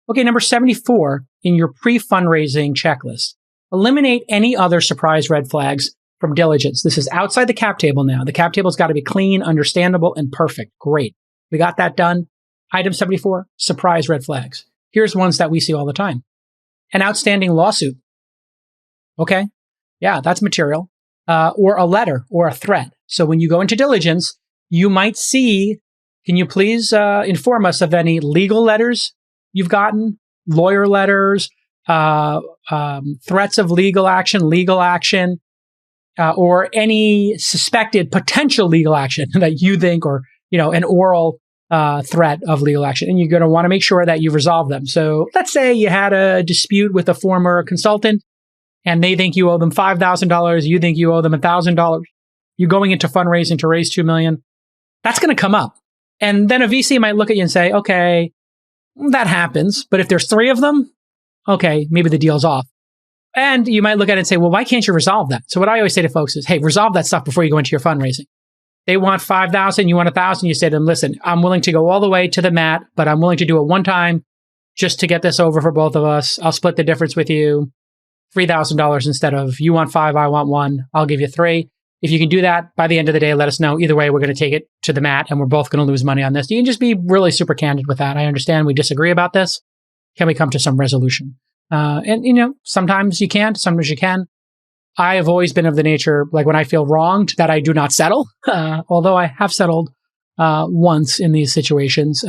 Okay, number 74 in your pre-fundraising checklist. Eliminate any other surprise red flags from diligence. This is outside the cap table now. The cap table's got to be clean, understandable, and perfect. Great. We got that done. Item 74, surprise red flags. Here's ones that we see all the time. An outstanding lawsuit. Okay. Yeah, that's material. Or a letter or a threat. So when you go into diligence, you might see, can you please inform us of any legal letters you've gotten, lawyer letters, threats of legal action, or any suspected potential legal action that you think, or, an oral threat of legal action. And you're going to want to make sure that you've resolved them. So let's say you had a dispute with a former consultant and they think you owe them $5,000. You think you owe them $1,000. You're going into fundraising to raise $2 million. That's going to come up. And then a VC might look at you and say, okay, that happens. But if there's 3 of them, okay, maybe the deal's off. And you might look at it and say, well, why can't you resolve that? So what I always say to folks is, hey, resolve that stuff before you go into your fundraising. They want 5,000, you want 1,000. You say to them, listen, I'm willing to go all the way to the mat, but I'm willing to do it one time just to get this over for both of us. I'll split the difference with you, $3,000 instead of you want 5, I want 1. I'll give you 3. If you can do that by the end of the day, let us know. Either way, we're going to take it to the mat and we're both going to lose money on this. You can just be really super candid with that. I understand we disagree about this. Can we come to some resolution? And sometimes you can't, sometimes you can. I have always been of the nature, like when I feel wronged, that I do not settle. Although I have settled once in these situations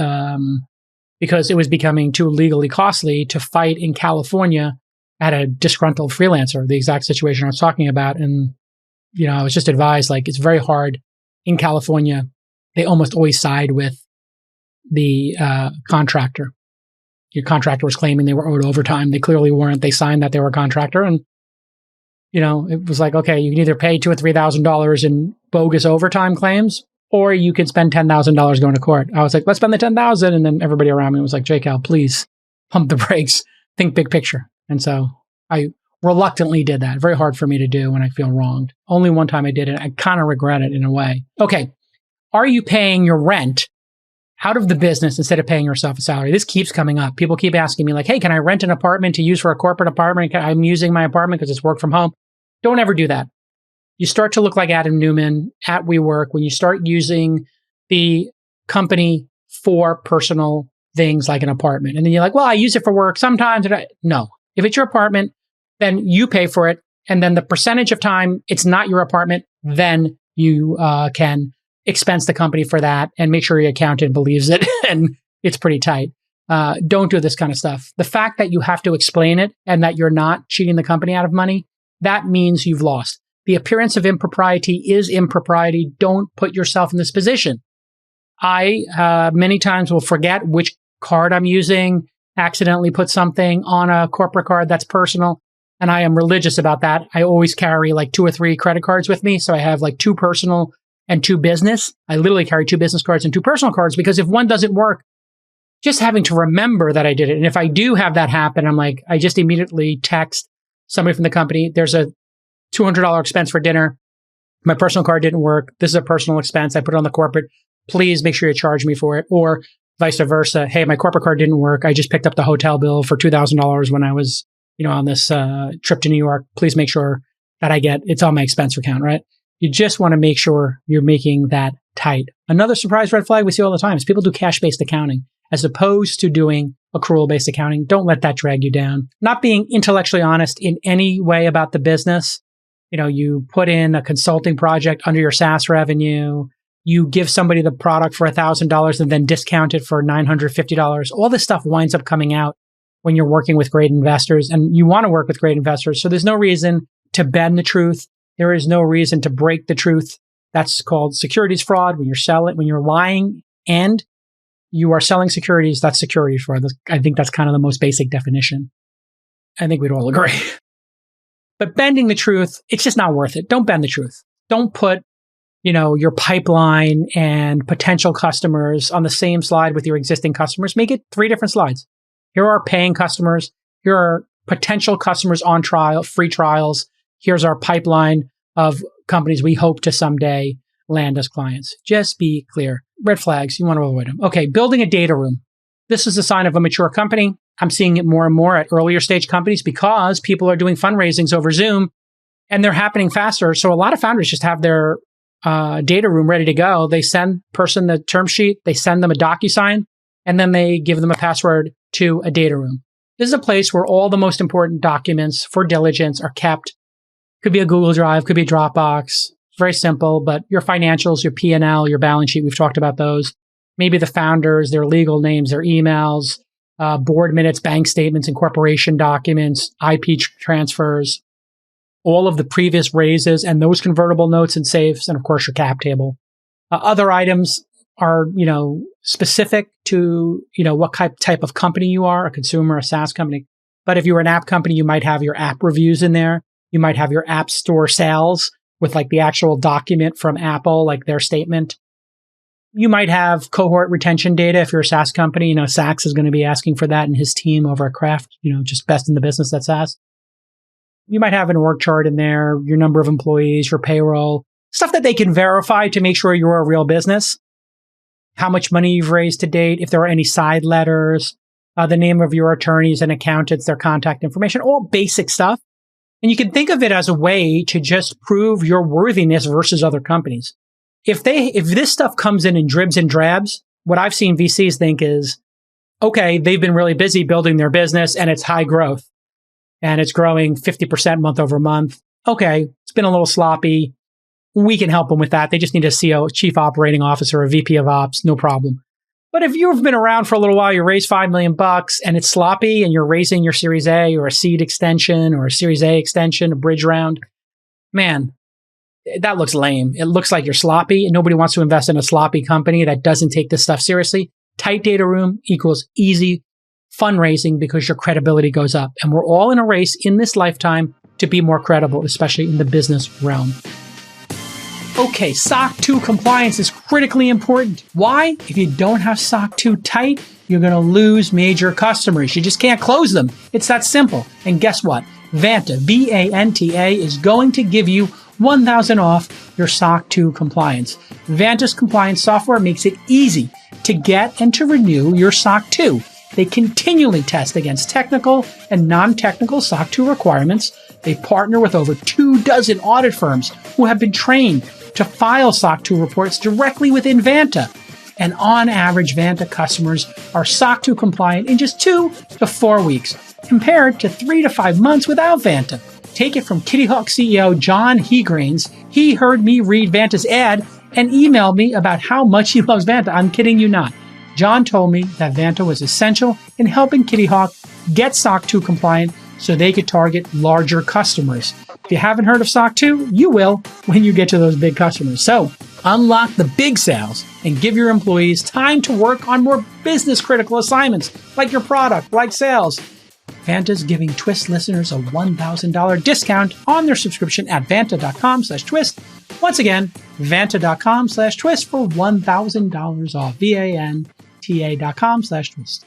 because it was becoming too legally costly to fight in California at a disgruntled freelancer, the exact situation I was talking about. And, I was just advised, like, it's very hard in California. They almost always side with the contractor. Your contractor was claiming they were owed overtime. They clearly weren't. They signed that they were a contractor. And, it was like, okay, you can either pay $2,000 or $3,000 in bogus overtime claims, or you can spend $10,000 going to court. I was like, let's spend the $10,000. And then everybody around me was like, JCal, please pump the brakes, think big picture. And so I reluctantly did that. Very hard for me to do when I feel wronged. Only one time I did it. I kind of regret it in a way. Okay. Are you paying your rent out of the business instead of paying yourself a salary? This keeps coming up. People keep asking me like, hey, can I rent an apartment to use for a corporate apartment? I'm using my apartment because it's work from home. Don't ever do that. You start to look like Adam Newman at WeWork when you start using the company for personal things like an apartment. And then you're like, well, I use it for work sometimes. No. If it's your apartment, then you pay for it. And then the percentage of time it's not your apartment, then you can expense the company for that and make sure your accountant believes it and it's pretty tight. Don't do this kind of stuff. The fact that you have to explain it and that you're not cheating the company out of money, that means you've lost. The appearance of impropriety is impropriety. Don't put yourself in this position. I many times will forget which card I'm using, accidentally put something on a corporate card that's personal, and I am religious about that. I always carry like 2 or 3 credit cards with me. So I have like 2 personal and 2 business. I literally carry 2 business cards and 2 personal cards because if one doesn't work, just having to remember that I did it. And if I do have that happen, I'm like, I just immediately text somebody from the company. There's a $200 expense for dinner. My personal card didn't work. This is a personal expense. I put it on the corporate. Please make sure you charge me for it. Or vice versa. Hey, my corporate card didn't work. I just picked up the hotel bill for $2,000 when I was, on this trip to New York. Please make sure that it's on my expense account, right? You just want to make sure you're making that tight. Another surprise red flag we see all the time is people do cash-based accounting as opposed to doing accrual-based accounting. Don't let that drag you down. Not being intellectually honest in any way about the business. You put in a consulting project under your SaaS revenue. You give somebody the product for $1,000 and then discount it for $950. All this stuff winds up coming out when you're working with great investors, and you want to work with great investors. So there's no reason to bend the truth. There is no reason to break the truth. That's called securities fraud. When you're lying and you are selling securities, that's securities fraud. I think that's kind of the most basic definition. I think we'd all agree. But bending the truth, it's just not worth it. Don't bend the truth. Don't put, your pipeline and potential customers on the same slide with your existing customers. Make it 3 different slides. Here are paying customers. Here are potential customers on trial, free trials. Here's our pipeline of companies we hope to someday land as clients. Just be clear. Red flags, you want to avoid them. Okay, building a data room. This is a sign of a mature company. I'm seeing it more and more at earlier stage companies because people are doing fundraisings over Zoom and they're happening faster. So a lot of founders just have their data room ready to go. They send person the term sheet, they send them a DocuSign, and then they give them a password to a data room. This is a place where all the most important documents for diligence are kept. Could be a Google Drive, could be a Dropbox. Very simple, but your financials, your P&L, your balance sheet, we've talked about those. Maybe the founders, their legal names, their emails, board minutes, bank statements, incorporation documents, IP transfers, all of the previous raises and those convertible notes and safes, and of course your cap table. Other items are, specific to, what type of company you are, a consumer, a SaaS company. But if you're an app company, you might have your app reviews in there. You might have your app store sales with like the actual document from Apple, like their statement. You might have cohort retention data if you're a SaaS company. Sachs is going to be asking for that and his team over at Kraft, just best in the business that's SaaS. You might have an org chart in there, your number of employees, your payroll, stuff that they can verify to make sure you're a real business. How much money you've raised to date, if there are any side letters, the name of your attorneys and accountants, their contact information, all basic stuff. And you can think of it as a way to just prove your worthiness versus other companies. If this stuff comes in dribs and drabs, what I've seen VCs think is, okay, they've been really busy building their business and it's high growth and it's growing 50% month over month. Okay, it's been a little sloppy. We can help them with that. They just need a CEO, chief operating officer, a VP of ops, no problem. But if you've been around for a little while, you raised $5 million and it's sloppy and you're raising your Series A or a seed extension or a Series A extension, a bridge round, man, that looks lame. It looks like you're sloppy and nobody wants to invest in a sloppy company that doesn't take this stuff seriously. Tight data room equals easy fundraising because your credibility goes up. And we're all in a race in this lifetime to be more credible, especially in the business realm. Okay, SOC 2 compliance is critically important. Why? If you don't have SOC 2 tight, you're going to lose major customers. You just can't close them. It's that simple. And guess what? Vanta, V-A-N-T-A, is going to give you $1,000 off your SOC 2 compliance. Vanta's compliance software makes it easy to get and to renew your SOC 2. They continually test against technical and non-technical SOC 2 requirements. They partner with over 24 audit firms who have been trained to file SOC 2 reports directly within Vanta. And on average, Vanta customers are SOC 2 compliant in just 2 to 4 weeks, compared to 3 to 5 months without Vanta. Take it from Kitty Hawk CEO John Hegrains. He heard me read Vanta's ad and emailed me about how much he loves Vanta. I'm kidding you not. John told me that Vanta was essential in helping Kitty Hawk get SOC 2 compliant so they could target larger customers. If you haven't heard of SOC 2, you will when you get to those big customers. So unlock the big sales and give your employees time to work on more business critical assignments like your product, like sales. Vanta's giving Twist listeners a $1,000 discount on their subscription at vanta.com/twist. Once again, vanta.com/twist for $1,000 off. VANTA.com/twist.